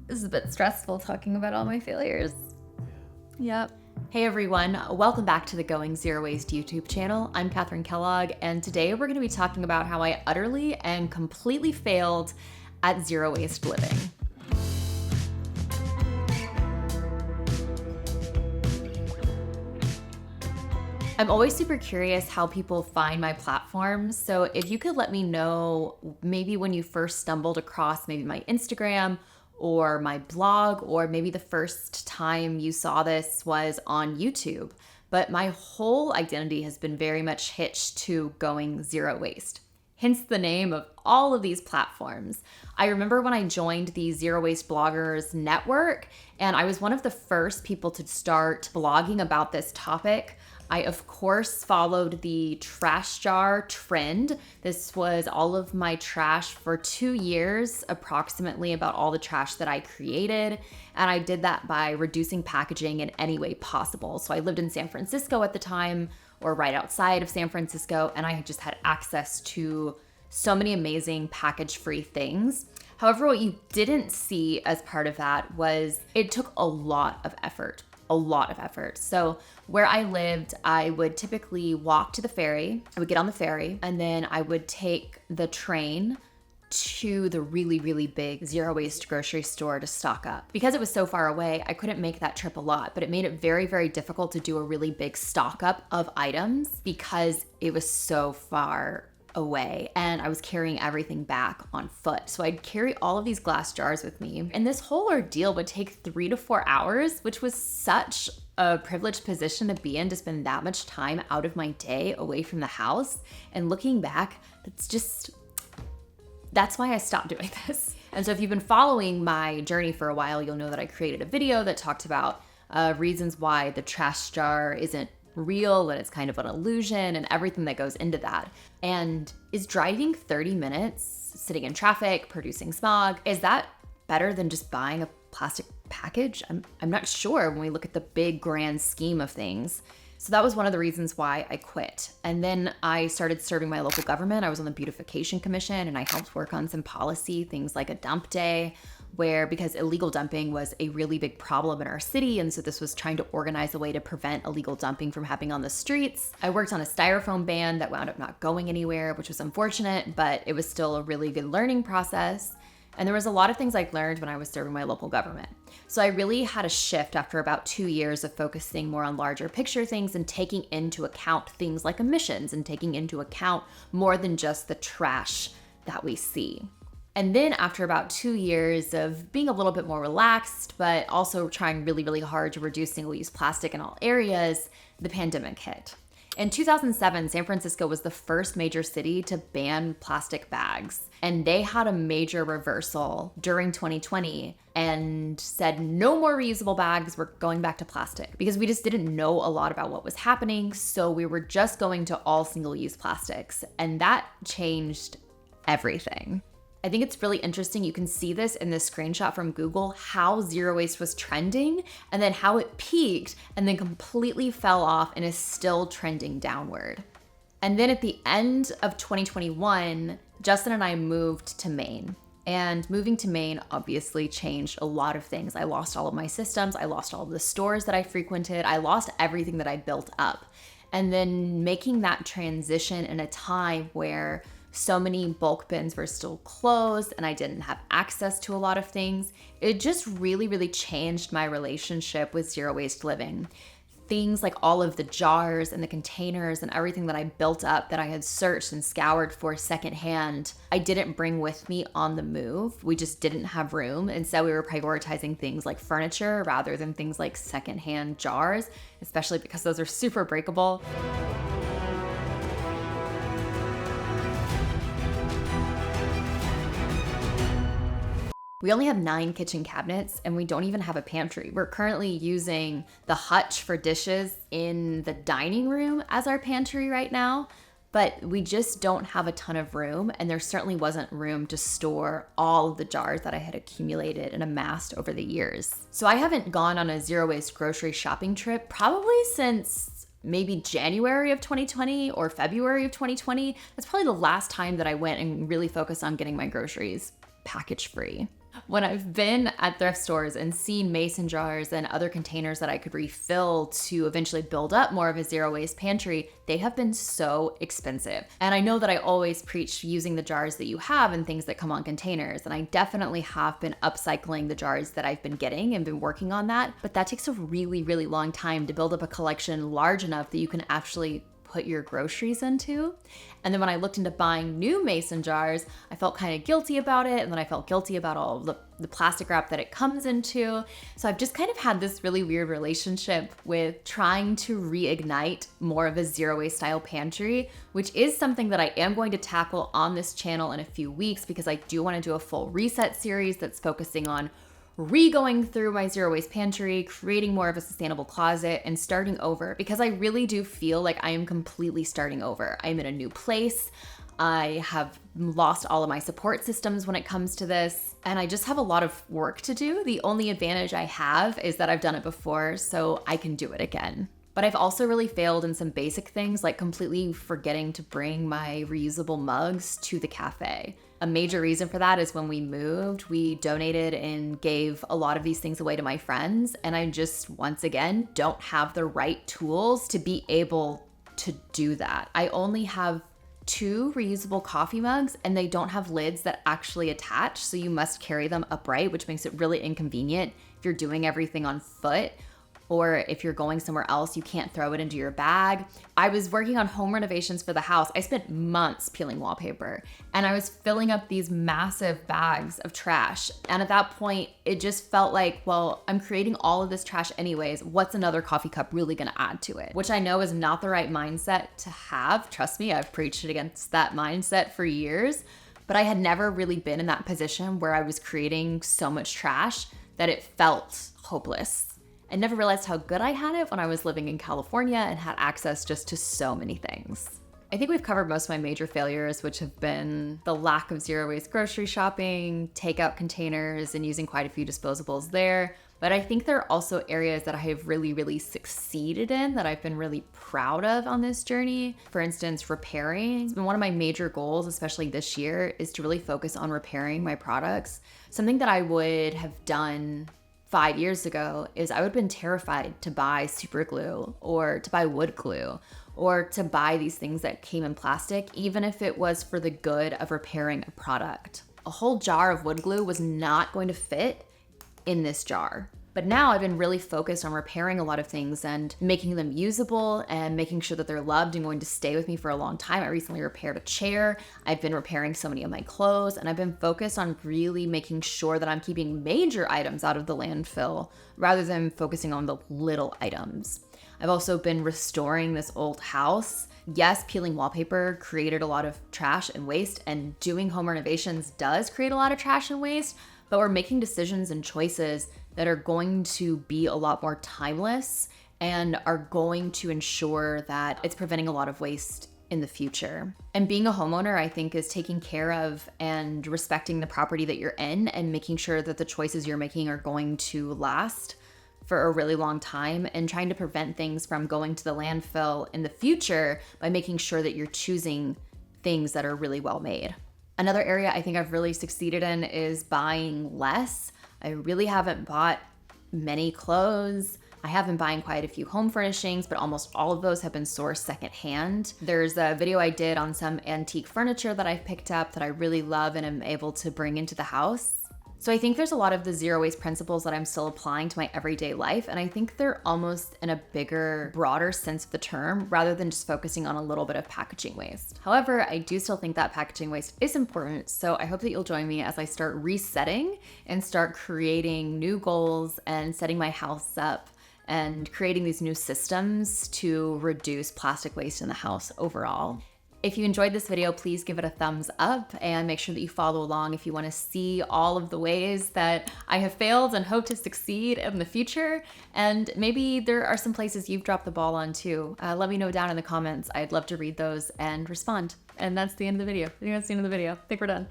This is a bit stressful talking about all my failures. Yep. Hey everyone, welcome back to the Going Zero Waste YouTube channel. I'm Katherine Kellogg, and today we're going to be talking about how I utterly and completely failed at zero waste living. I'm always super curious how people find my platform, so if you could let me know maybe when you first stumbled across maybe my Instagram or my blog, or maybe the first time you saw this was on YouTube. But my whole identity has been very much hitched to going zero waste. Hence the name of all of these platforms. I remember when I joined the Zero Waste Bloggers Network, and I was one of the first people to start blogging about this topic. I, of course, followed the trash jar trend. This was all of my trash for 2 years, approximately, about all the trash that I created. And I did that by reducing packaging in any way possible. So I lived in San Francisco at the time, or right outside of San Francisco, and I just had access to so many amazing package-free things. However, what you didn't see as part of that was it took a lot of effort. So where I lived, I would typically walk to the ferry. I would get on the ferry, and then I would take the train to the really, really big zero waste grocery store to stock up. Because it was so far away, I couldn't make that trip a lot, but it made it very, very difficult to do a really big stock up of items because it was so far away and I was carrying everything back on foot. So I'd carry all of these glass jars with me, and this whole ordeal would take 3 to 4 hours, which was such a privileged position to be in, to spend that much time out of my day away from the house. And looking back, that's why I stopped doing this. And so if you've been following my journey for a while, you'll know that I created a video that talked about reasons why the trash jar isn't real, and it's kind of an illusion, and everything that goes into that. And is driving 30 minutes, sitting in traffic, producing smog, is that better than just buying a plastic package? I'm not sure when we look at the big grand scheme of things. So that was one of the reasons why I quit. And then I started serving my local government. I was on the Beautification Commission, and I helped work on some policy, things like a dump day, because illegal dumping was a really big problem in our city. And so this was trying to organize a way to prevent illegal dumping from happening on the streets. I worked on a styrofoam ban that wound up not going anywhere, which was unfortunate, but it was still a really good learning process. And there was a lot of things I learned when I was serving my local government. So I really had a shift after about 2 years of focusing more on larger picture things and taking into account things like emissions and taking into account more than just the trash that we see. And then after about 2 years of being a little bit more relaxed, but also trying really, really hard to reduce single-use plastic in all areas, the pandemic hit. In 2007, San Francisco was the first major city to ban plastic bags. And they had a major reversal during 2020 and said no more reusable bags, we're going back to plastic. Because we just didn't know a lot about what was happening, so we were just going to all single-use plastics. And that changed everything. I think it's really interesting. You can see this in this screenshot from Google, how zero waste was trending and then how it peaked and then completely fell off and is still trending downward. And then at the end of 2021, Justin and I moved to Maine. And moving to Maine obviously changed a lot of things. I lost all of my systems. I lost all of the stores that I frequented. I lost everything that I built up. And then making that transition in a time where so many bulk bins were still closed and I didn't have access to a lot of things, it just really, really changed my relationship with zero waste living. Things like all of the jars and the containers and everything that I built up that I had searched and scoured for secondhand, I didn't bring with me on the move. We just didn't have room. And so we were prioritizing things like furniture rather than things like secondhand jars, especially because those are super breakable. We only have 9 kitchen cabinets and we don't even have a pantry. We're currently using the hutch for dishes in the dining room as our pantry right now, but we just don't have a ton of room, and there certainly wasn't room to store all of the jars that I had accumulated and amassed over the years. So I haven't gone on a zero waste grocery shopping trip probably since maybe January of 2020 or February of 2020. That's probably the last time that I went and really focused on getting my groceries package free. When I've been at thrift stores and seen mason jars and other containers that I could refill to eventually build up more of a zero waste pantry, they have been so expensive. And I know that I always preach using the jars that you have and things that come on containers. And I definitely have been upcycling the jars that I've been getting and been working on that. But that takes a really, really long time to build up a collection large enough that you can actually put your groceries into. And then when I looked into buying new mason jars, I felt kind of guilty about it. And then I felt guilty about all of the plastic wrap that it comes into. So I've just kind of had this really weird relationship with trying to reignite more of a zero waste style pantry, which is something that I am going to tackle on this channel in a few weeks, because I do want to do a full reset series that's focusing on going through my zero waste pantry, creating more of a sustainable closet, and starting over, because I really do feel like I am completely starting over. I'm in a new place. I have lost all of my support systems when it comes to this, and I just have a lot of work to do. The only advantage I have is that I've done it before, so I can do it again. But I've also really failed in some basic things, like completely forgetting to bring my reusable mugs to the cafe. A major reason for that is when we moved, we donated and gave a lot of these things away to my friends. And I just, once again, don't have the right tools to be able to do that. I only have 2 reusable coffee mugs, and they don't have lids that actually attach. So you must carry them upright, which makes it really inconvenient if you're doing everything on foot. Or if you're going somewhere else, you can't throw it into your bag. I was working on home renovations for the house. I spent months peeling wallpaper, and I was filling up these massive bags of trash. And at that point, it just felt like, well, I'm creating all of this trash anyways. What's another coffee cup really gonna add to it? Which I know is not the right mindset to have. Trust me, I've preached against that mindset for years, but I had never really been in that position where I was creating so much trash that it felt hopeless. I never realized how good I had it when I was living in California and had access just to so many things. I think we've covered most of my major failures, which have been the lack of zero waste grocery shopping, takeout containers, and using quite a few disposables there. But I think there are also areas that I have really, really succeeded in that I've been really proud of on this journey. For instance, repairing. It's been one of my major goals, especially this year, is to really focus on repairing my products. Something that I would have done 5 years ago is I would have been terrified to buy super glue or to buy wood glue or to buy these things that came in plastic, even if it was for the good of repairing a product. A whole jar of wood glue was not going to fit in this jar. But now I've been really focused on repairing a lot of things and making them usable and making sure that they're loved and going to stay with me for a long time. I recently repaired a chair. I've been repairing so many of my clothes, and I've been focused on really making sure that I'm keeping major items out of the landfill rather than focusing on the little items. I've also been restoring this old house. Yes, peeling wallpaper created a lot of trash and waste, and doing home renovations does create a lot of trash and waste, but we're making decisions and choices that are going to be a lot more timeless and are going to ensure that it's preventing a lot of waste in the future. And being a homeowner, I think, is taking care of and respecting the property that you're in and making sure that the choices you're making are going to last for a really long time, and trying to prevent things from going to the landfill in the future by making sure that you're choosing things that are really well made. Another area I think I've really succeeded in is buying less. I really haven't bought many clothes. I have been buying quite a few home furnishings, but almost all of those have been sourced secondhand. There's a video I did on some antique furniture that I've picked up that I really love and am able to bring into the house. So I think there's a lot of the zero waste principles that I'm still applying to my everyday life, and I think they're almost in a bigger, broader sense of the term rather than just focusing on a little bit of packaging waste. However, I do still think that packaging waste is important, so I hope that you'll join me as I start resetting and start creating new goals and setting my house up and creating these new systems to reduce plastic waste in the house overall. If you enjoyed this video, please give it a thumbs up and make sure that you follow along if you want to see all of the ways that I have failed and hope to succeed in the future. And maybe there are some places you've dropped the ball on too. Let me know down in the comments. I'd love to read those and respond. And that's the end of the video. I think that's the end of the video. I think we're done.